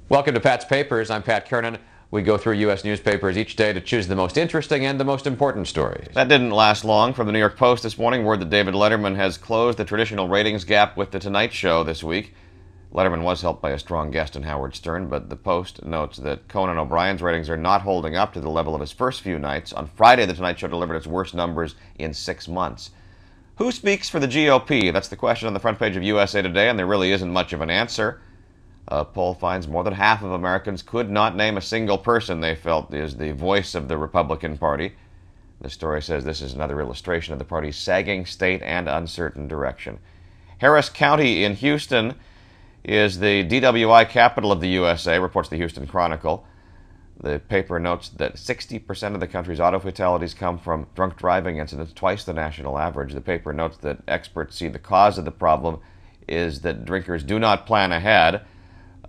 Welcome to Pat's Papers. I'm Pat Kiernan. We go through U.S. newspapers each day to choose the most interesting and the most important stories. That didn't last long. From the New York Post this morning, word that David Letterman has closed the traditional ratings gap with The Tonight Show this week. Letterman was helped by a strong guest in Howard Stern, but the Post notes that Conan O'Brien's ratings are not holding up to the level of his first few nights. On Friday, The Tonight Show delivered its worst numbers in 6 months. Who speaks for the GOP? That's the question on the front page of USA Today, and there really isn't much of an answer. A poll finds more than half of Americans could not name a single person they felt is the voice of the Republican Party. The story says this is another illustration of the party's sagging state and uncertain direction. Harris County in Houston is the DWI capital of the USA, reports the Houston Chronicle. The paper notes that 60% of the country's auto fatalities come from drunk driving incidents, twice the national average. The paper notes that experts see the cause of the problem is that drinkers do not plan ahead,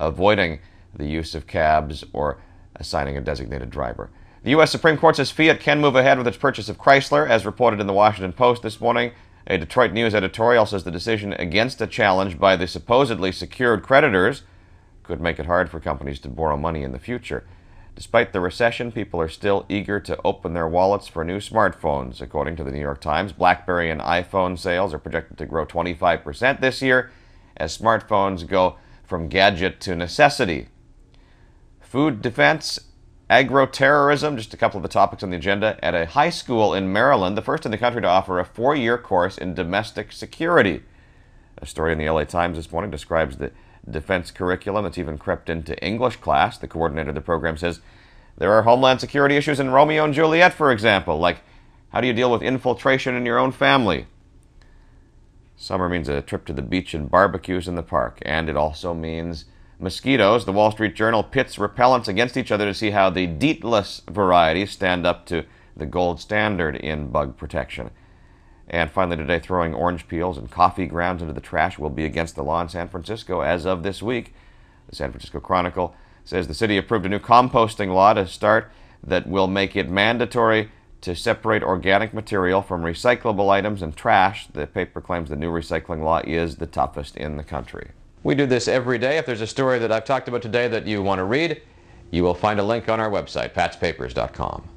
avoiding the use of cabs or assigning a designated driver. The U.S. Supreme Court says Fiat can move ahead with its purchase of Chrysler, as reported in the Washington Post this morning. A Detroit News editorial says the decision against a challenge by the supposedly secured creditors could make it hard for companies to borrow money in the future. Despite the recession, people are still eager to open their wallets for new smartphones. According to the New York Times, BlackBerry and iPhone sales are projected to grow 25% this year as smartphones go from gadget to necessity. Food defense, agro-terrorism, just a couple of the topics on the agenda. At a high school in Maryland, the first in the country to offer a 4-year course in domestic security. A story in the LA Times this morning describes the defense curriculum that's even crept into English class. The coordinator of the program says there are homeland security issues in Romeo and Juliet, for example, like how do you deal with infiltration in your own family? Summer means a trip to the beach and barbecues in the park, and it also means mosquitoes. The Wall Street Journal pits repellents against each other to see how the DEET-less varieties stand up to the gold standard in bug protection. And finally today, throwing orange peels and coffee grounds into the trash will be against the law in San Francisco as of this week. The San Francisco Chronicle says the city approved a new composting law to start that will make it mandatory to separate organic material from recyclable items and trash. The paper claims the new recycling law is the toughest in the country. We do this every day. If there's a story that I've talked about today that you want to read, you will find a link on our website, patspapers.com.